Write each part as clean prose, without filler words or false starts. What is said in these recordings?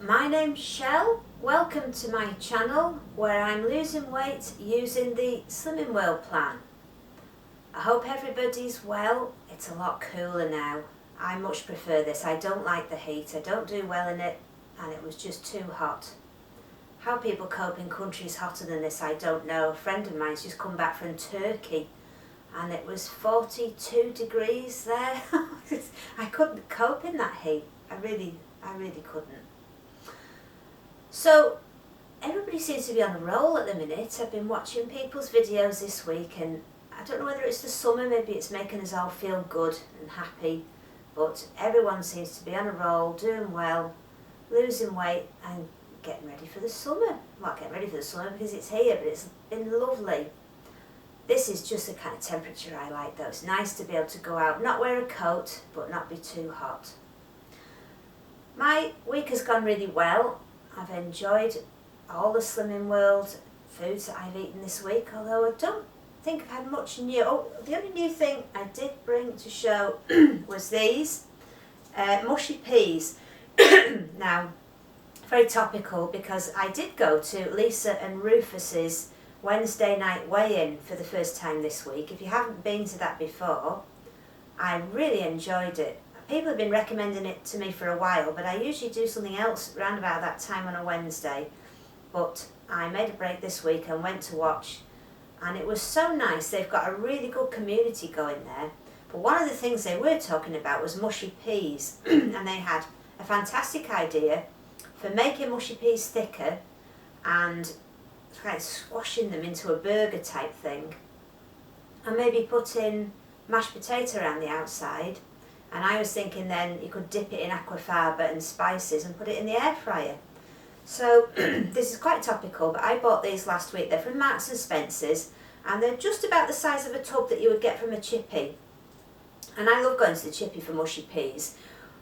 My name's Shell. Welcome to my channel where I'm losing weight using the Slimming World plan. I hope everybody's well. It's a lot cooler now. I much prefer this. I don't like the heat. I don't do well in it, and it was just too hot. How people cope in countries hotter than this, I don't know. A friend of mine's just come back from Turkey and it was 42 degrees there. I couldn't cope in that heat. I really couldn't. So everybody seems to be on a roll at the minute. I've been watching people's videos this week, and I don't know whether it's the summer, maybe it's making us all feel good and happy, but everyone seems to be on a roll, doing well, losing weight and getting ready for the summer. Well, getting ready for the summer because it's here, but it's been lovely. This is just the kind of temperature I like though. It's nice to be able to go out, not wear a coat, but not be too hot. My week has gone really well. I've enjoyed all the Slimming World foods that I've eaten this week, although I don't think I've had much new. Oh, the only new thing I did bring to show was these mushy peas. Now, very topical because I did go to Lisa and Rufus's Wednesday night weigh-in for the first time this week. If you haven't been to that before, I really enjoyed it. People have been recommending it to me for a while, but I usually do something else around about that time on a Wednesday. But I made a break this week and went to watch, and it was so nice. They've got a really good community going there. But one of the things they were talking about was mushy peas, and they had a fantastic idea for making mushy peas thicker and kind of squashing them into a burger type thing, and maybe putting mashed potato around the outside. And I was thinking then you could dip it in aquafaba and spices and put it in the air fryer. So this is quite topical, but I bought these last week. They're from Marks and Spencer's, and they're just about the size of a tub that you would get from a chippy. And I love going to the chippy for mushy peas.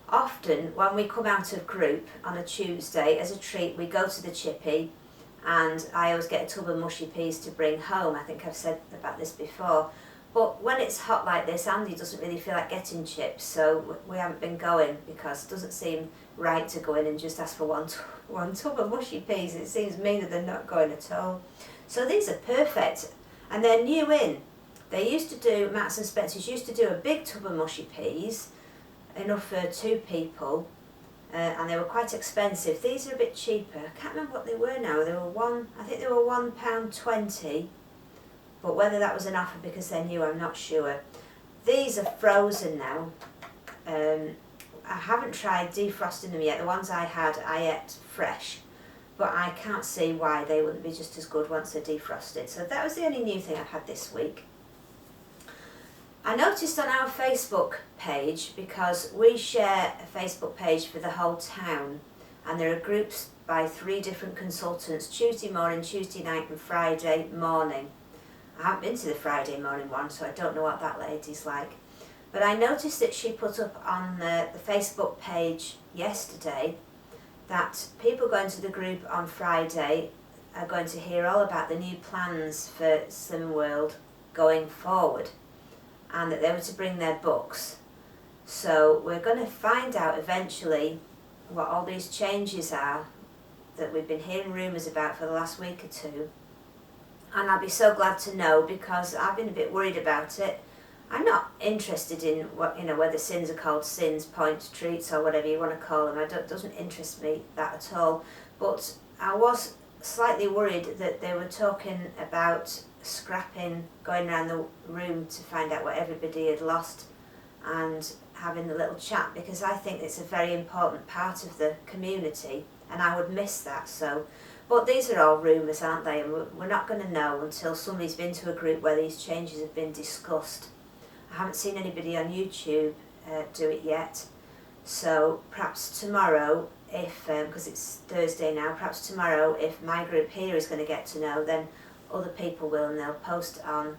Often when we come out of group on a Tuesday, as a treat, we go to the chippy, and I always get a tub of mushy peas to bring home. I think I've said about this before. But when it's hot like this, Andy doesn't really feel like getting chips, so we haven't been going because it doesn't seem right to go in and just ask for one tub of mushy peas. It seems meaner than not going at all. So these are perfect, and they're new in. They used to do, Marks and Spencer's used to do a big tub of mushy peas, enough for 2 people, and they were quite expensive. These are a bit cheaper. I can't remember what they were now. I think they were £1.20. But whether that was an offer because they're new, I'm not sure. These are frozen now. I haven't tried defrosting them yet. The ones I had, I ate fresh. But I can't see why they wouldn't be just as good once they're defrosted. So that was the only new thing I've had this week. I noticed on our Facebook page, because we share a Facebook page for the whole town, and there are groups by 3 different consultants, Tuesday morning, Tuesday night and Friday morning. I haven't been to the Friday morning one, so I don't know what that lady's like. But I noticed that she put up on the Facebook page yesterday that people going to the group on Friday are going to hear all about the new plans for Slimming World going forward, and that they were to bring their books. So we're going to find out eventually what all these changes are that we've been hearing rumours about for the last week or two. And I'll be so glad to know, because I've been a bit worried about it. I'm not interested in what, whether sins are called sins, points, treats, or whatever you want to call them. It doesn't interest me that at all. But I was slightly worried that they were talking about scrapping, going around the room to find out what everybody had lost and having a little chat, because I think it's a very important part of the community and I would miss that. So. But these are all rumours, aren't they? And we're not going to know until somebody's been to a group where these changes have been discussed. I haven't seen anybody on YouTube do it yet. So perhaps tomorrow, because it's Thursday now, perhaps tomorrow, if my group here is going to get to know, then other people will, and they'll post on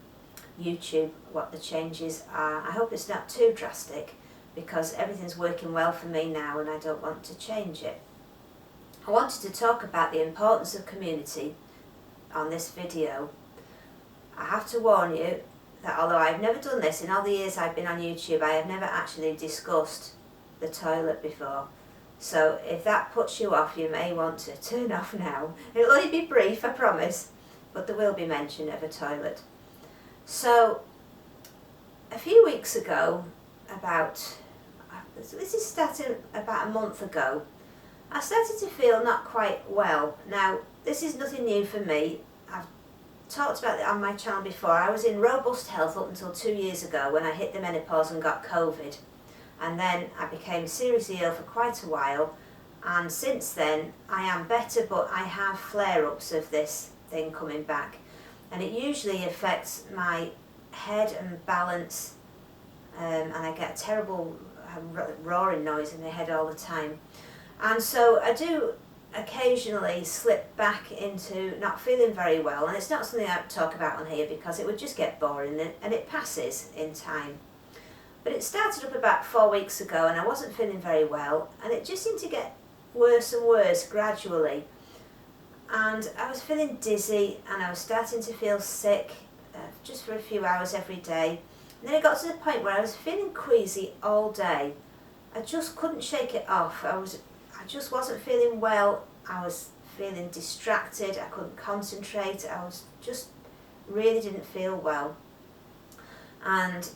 YouTube what the changes are. I hope it's not too drastic, because everything's working well for me now and I don't want to change it. I wanted to talk about the importance of community on this video. I have to warn you that although I've never done this in all the years I've been on YouTube, I have never actually discussed the toilet before. So if that puts you off, you may want to turn off now. It'll only be brief, I promise, but there will be mention of a toilet. So a few weeks ago, this is starting about a month ago, I started to feel not quite well. Now, this is nothing new for me. I've talked about it on my channel before. I was in robust health up until 2 years ago when I hit the menopause and got COVID. And then I became seriously ill for quite a while. And since then, I am better, but I have flare-ups of this thing coming back. And it usually affects my head and balance, and I get a terrible roaring noise in my head all the time. And so I do occasionally slip back into not feeling very well, and it's not something I talk about on here because it would just get boring, and it passes in time. But it started up about 4 weeks ago and I wasn't feeling very well, and it just seemed to get worse and worse gradually. And I was feeling dizzy and I was starting to feel sick just for a few hours every day. And then it got to the point where I was feeling queasy all day. I just couldn't shake it off. I just wasn't feeling well. I was feeling distracted. I couldn't concentrate. I was just really didn't feel well. And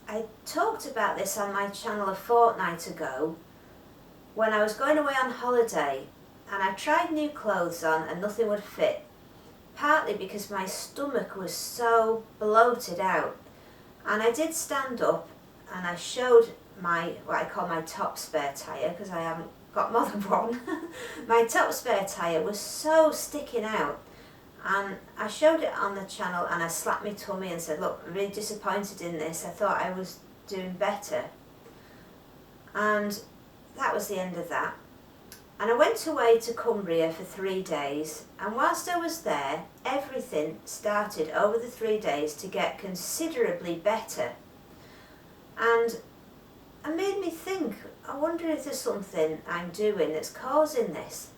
I talked about this on my channel a fortnight ago when I was going away on holiday, and I tried new clothes on and nothing would fit, partly because my stomach was so bloated out. And I did stand up and I showed what I call my top spare tyre, because I haven't got more than one. My top spare tyre was so sticking out, and I showed it on the channel and I slapped my tummy and said, look, I'm really disappointed in this. I thought I was doing better. And that was the end of that. And I went away to Cumbria for 3 days, and whilst I was there, everything started over the 3 days to get considerably better. And it made me think, I wonder if there's something I'm doing that's causing this.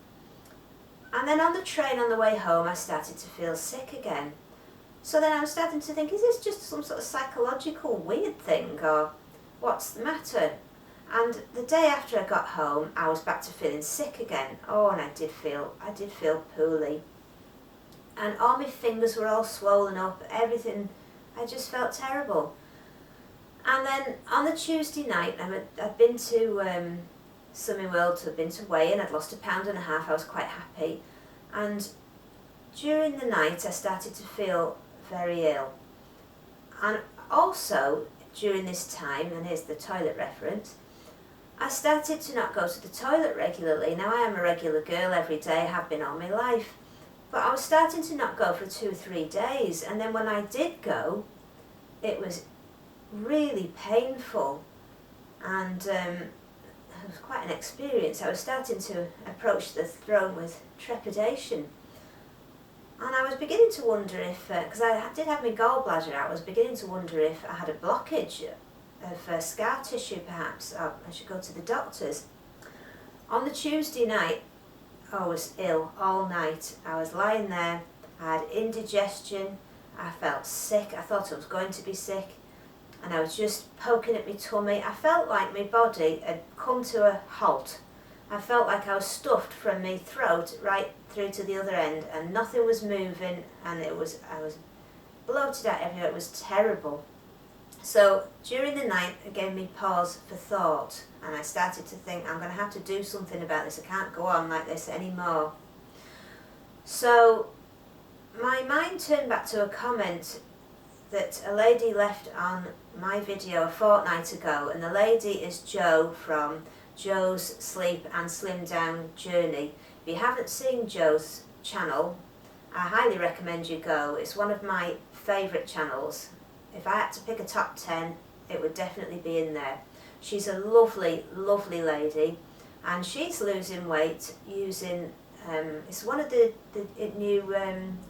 And then on the train on the way home, I started to feel sick again. So then I was starting to think, is this just some sort of psychological weird thing, or what's the matter? And the day after I got home, I was back to feeling sick again. Oh, and I did feel poorly. And all my fingers were all swollen up, everything, I just felt terrible. And then on the Tuesday night, I'd been to Swimming World, I'd been to weigh in, I'd lost 1.5 pounds, I was quite happy. And during the night, I started to feel very ill. And also, during this time, and here's the toilet reference, I started to not go to the toilet regularly. Now, I am a regular girl every day, have been all my life. But I was starting to not go for 2 or 3 days. And then when I did go, it was really painful. And it was quite an experience. I was starting to approach the throne with trepidation. And I was beginning to wonder if, because I did have my gallbladder out, I was beginning to wonder if I had a blockage of scar tissue perhaps, or I should go to the doctors. On the Tuesday night, I was ill all night. I was lying there, I had indigestion, I felt sick, I thought I was going to be sick, and I was just poking at my tummy. I felt like my body had come to a halt. I felt like I was stuffed from my throat right through to the other end, and nothing was moving, and I was bloated out everywhere. It was terrible. So during the night, it gave me pause for thought, and I started to think, I'm going to have to do something about this. I can't go on like this anymore. So my mind turned back to a comment that a lady left on my video a fortnight ago, and the lady is Jo from Jo's Sleep and Slim Down Journey. If you haven't seen Jo's channel, I highly recommend you go. It's one of my favourite channels. If I had to pick a top 10, it would definitely be in there. She's a lovely, lovely lady, and she's losing weight using, it's one of the new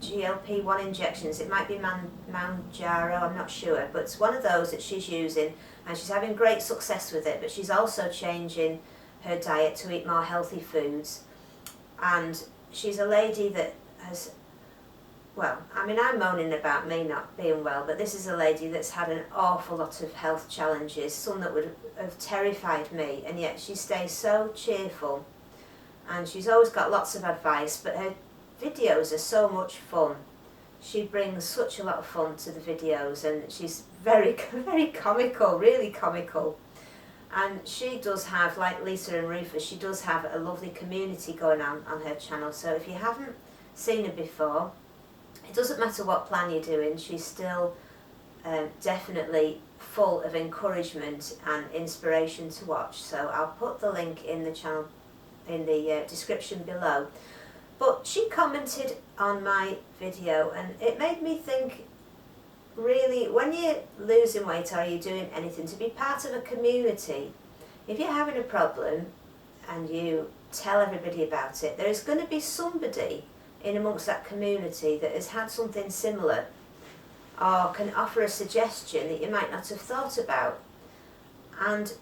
GLP-1 injections. It might be Manjaro, I'm not sure, but it's one of those that she's using, and she's having great success with it, but she's also changing her diet to eat more healthy foods. And she's a lady that has well, I mean, I'm moaning about me not being well, but this is a lady that's had an awful lot of health challenges, some that would have terrified me, and yet she stays so cheerful, and she's always got lots of advice, but her videos are so much fun. She brings such a lot of fun to the videos, and she's very, very comical, really comical. And she does have, like Lisa and Rufus, she does have a lovely community going on her channel. So if you haven't seen her before, it doesn't matter what plan you're doing, she's still definitely full of encouragement and inspiration to watch. So I'll put the link in the channel, in the description below. But she commented on my video, and it made me think, really, when you're losing weight or you're doing anything, to be part of a community, if you're having a problem and you tell everybody about it, there is going to be somebody in amongst that community that has had something similar or can offer a suggestion that you might not have thought about. And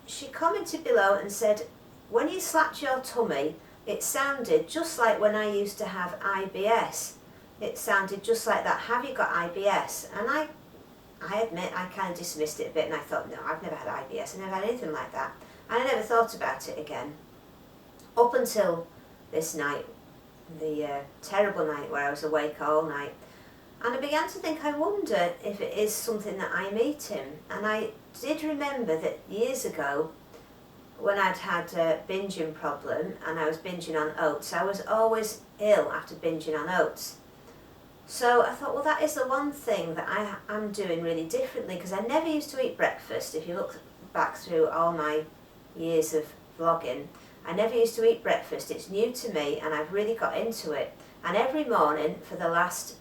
she commented below and said, when you slapped your tummy, it sounded just like when I used to have IBS. It sounded just like that. Have you got IBS? And I admit I kind of dismissed it a bit, and I thought, no, I've never had IBS. I never had anything like that. And I never thought about it again. Up until this night, the terrible night where I was awake all night. And I began to think, I wonder if it is something that I'm eating. And I did remember that years ago, when I'd had a binging problem and I was binging on oats, I was always ill after binging on oats. So I thought, well, that is the one thing that I am doing really differently, because I never used to eat breakfast. If you look back through all my years of vlogging, I never used to eat breakfast. It's new to me, and I've really got into it. And every morning for the last,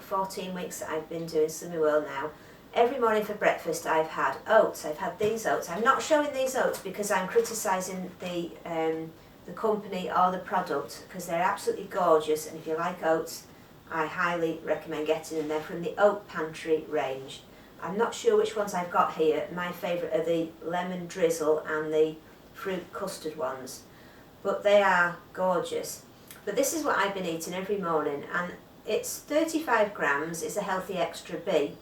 14 weeks that I've been doing Slimming World now, every morning for breakfast I've had oats. I've had these oats. I'm not showing these oats because I'm criticising the company or the product, because they're absolutely gorgeous, and if you like oats, I highly recommend getting them. They're from the Oat Pantry range. I'm not sure which ones I've got here. My favourite are the lemon drizzle and the fruit custard ones, but they are gorgeous. But this is what I've been eating every morning, and it's 35 grams. It's a healthy extra B.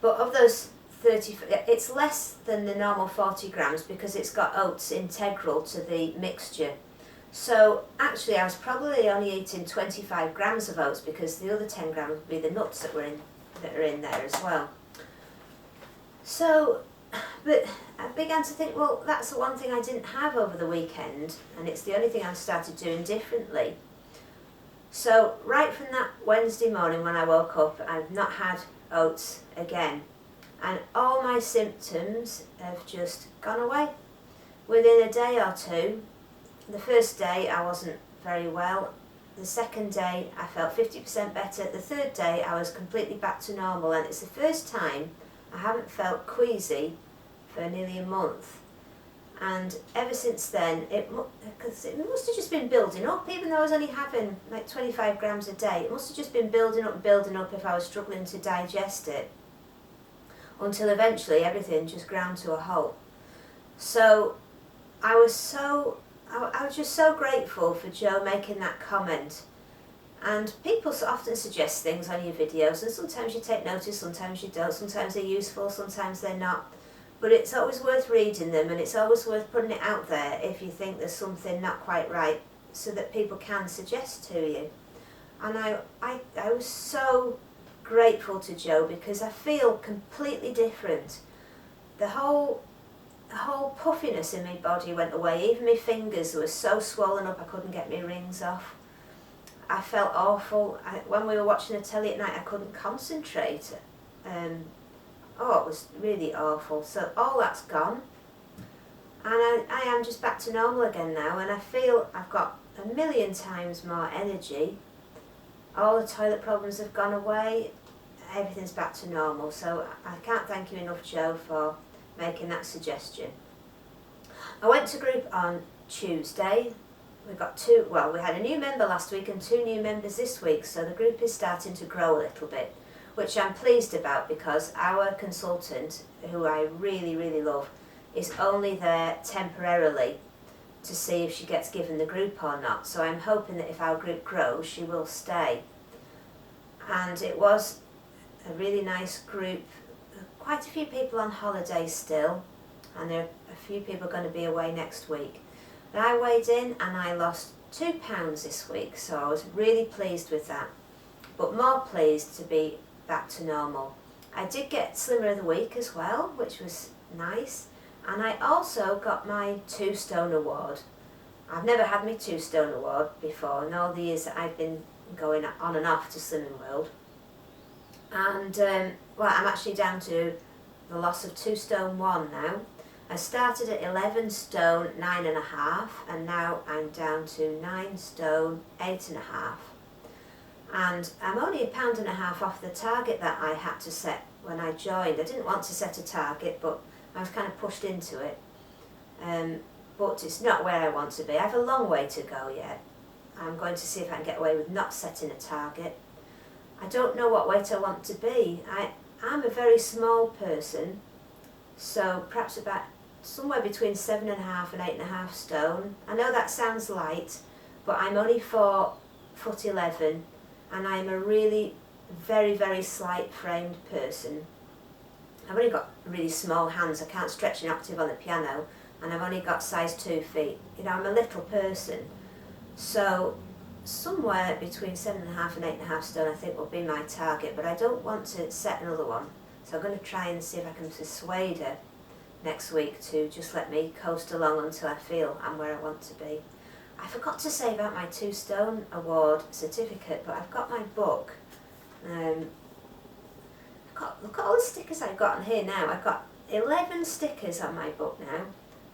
But of those 30, it's less than the normal 40 grams because it's got oats integral to the mixture. So actually I was probably only eating 25 grams of oats, because the other 10 grams would be the nuts that are in there as well. So, but I began to think, well, that's the one thing I didn't have over the weekend, and it's the only thing I've started doing differently. So right from that Wednesday morning when I woke up, I've not had oats again, and all my symptoms have just gone away within a day or two. The first day I wasn't very well. The second day I felt 50% better. The third day I was completely back to normal, and it's the first time I haven't felt queasy for nearly a month. And ever since then, it must have just been building up, even though I was only having like 25 grams a day. It must have just been building up if I was struggling to digest it, until eventually everything just ground to a halt. So I was just so grateful for Joe making that comment. And people often suggest things on your videos, and sometimes you take notice, sometimes you don't, sometimes they're useful, sometimes they're not. But it's always worth reading them, and it's always worth putting it out there if you think there's something not quite right, so that people can suggest to you. And I was so grateful to Joe, because I feel completely different. The whole puffiness in my body went away. Even my fingers were so swollen up I couldn't get my rings off. I felt awful. When we were watching the telly at night, I couldn't concentrate. It was really awful. So all that's gone, and I am just back to normal again now, and I feel I've got a million times more energy. All the toilet problems have gone away. Everything's back to normal. So I can't thank you enough, Joe, for making that suggestion. I went to group on Tuesday. We had a new member last week and 2 new members this week, so the group is starting to grow a little bit, which I'm pleased about, because our consultant, who I really, really love, is only there temporarily to see if she gets given the group or not. So I'm hoping that if our group grows, she will stay. and it was a really nice group. Quite a few people on holiday still, and there are a few people going to be away next week. But I weighed in and I lost 2 pounds this week, so I was really pleased with that, but more pleased to be back to normal. I did get Slimmer of the Week as well, which was nice, and I also got my 2 stone award. I've never had my 2 stone award before in all the years that I've been going on and off to Slimming World. And well, I'm actually down to the loss of 2 stone 1 now. I started at 11 stone 9.5, and now I'm down to 9 stone 8.5. And I'm only £1.5 off the target that I had to set when I joined. I didn't want to set a target, but I was kind of pushed into it. But it's not where I want to be. I have a long way to go yet. I'm going to see if I can get away with not setting a target. I don't know what weight I want to be. I'm a very small person, so perhaps about somewhere between 7.5 and 8.5 stone. I know that sounds light, but I'm only 4'11", and I'm a really very, very slight framed person. I've only got really small hands. I can't stretch an octave on the piano, and I've only got size 2 feet. You know, I'm a little person. So somewhere between 7.5 and 8.5 stone I think will be my target, but I don't want to set another one. So I'm going to try and see if I can persuade her next week to just let me coast along until I feel I'm where I want to be. I forgot to say about my 2 stone award certificate, but I've got my book. Look at all the stickers I've got on here now. I've got 11 stickers on my book now.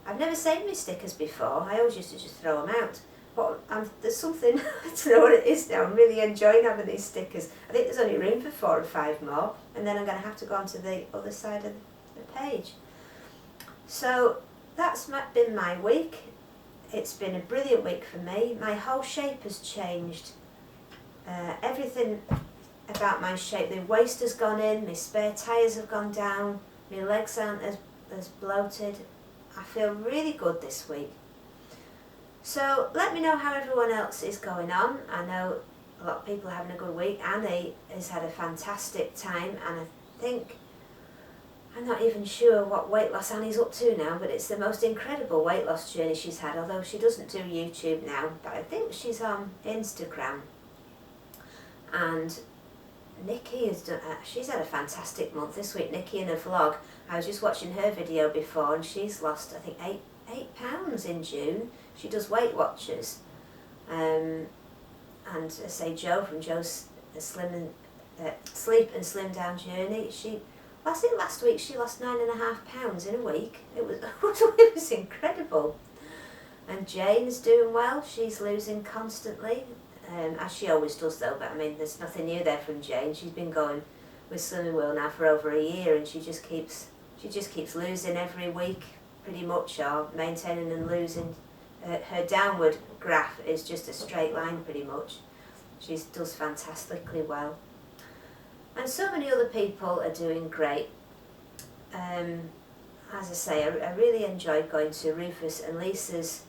I've never saved my stickers before. I always used to just throw them out. But there's something, I don't know what it is now, I'm really enjoying having these stickers. I think there's only room for 4 or 5 more, and then I'm going to have to go on to the other side of the page. So that's been my week. It's been a brilliant week for me. My whole shape has changed. Everything about my shape, the waist has gone in, my spare tyres have gone down, my legs aren't as bloated. I feel really good this week. So let me know how everyone else is going on. I know a lot of people are having a good week. Annie has had a fantastic time, and I think, I'm not even sure what weight loss Annie's up to now, but it's the most incredible weight loss journey she's had, although she doesn't do YouTube now, but I think she's on Instagram. And Nikki has done, she's had a fantastic month this week. Nikki in her vlog, I was just watching her video before, and she's lost I think 8 pounds in June. She does Weight Watchers, and I say Jo from Jo's Sleep and Slim Down Journey. I think last week she lost 9.5 pounds in a week. It was incredible. And Jane's doing well. She's losing constantly, as she always does though. But I mean, there's nothing new there from Jane. She's been going with Slimming World now for over a year, and she just keeps losing every week, pretty much, or maintaining and losing. Her downward graph is just a straight line, pretty much. She does fantastically well. And so many other people are doing great. As I say, I really enjoyed going to Rufus and Lisa's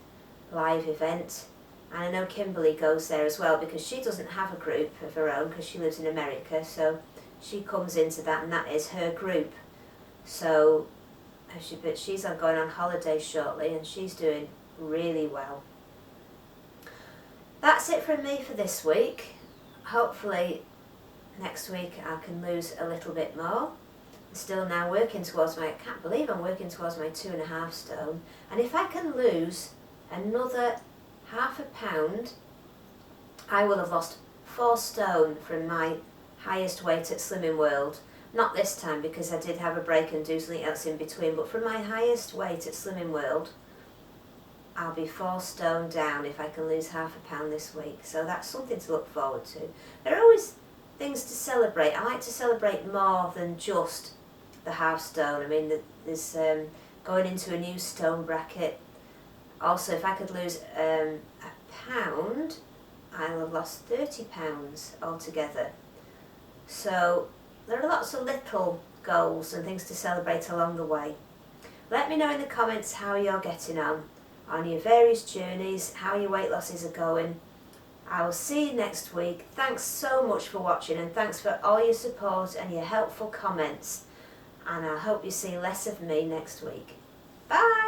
live event. And I know Kimberly goes there as well, because she doesn't have a group of her own because she lives in America. So she comes into that, and that is her group. So she's going on holiday shortly, and she's doing really well. That's it from me for this week. Hopefully next week I can lose a little bit more. I'm still now working towards I can't believe I'm working towards my 2.5 stone. And if I can lose another £0.5 pound, I will have lost 4 stone from my highest weight at Slimming World. Not this time, because I did have a break and do something else in between, but from my highest weight at Slimming World, I'll be 4 stone down if I can lose £0.5 pound this week. So that's something to look forward to. There are always things to celebrate. I like to celebrate more than just the half stone. I mean, there's going into a new stone bracket. Also, if I could lose £1 pound, I'll have lost 30 pounds altogether. So there are lots of little goals and things to celebrate along the way. Let me know in the comments how you're getting on your various journeys, how your weight losses are going, I will see you next week. Thanks so much for watching, and thanks for all your support and your helpful comments. And I hope you see less of me next week. Bye!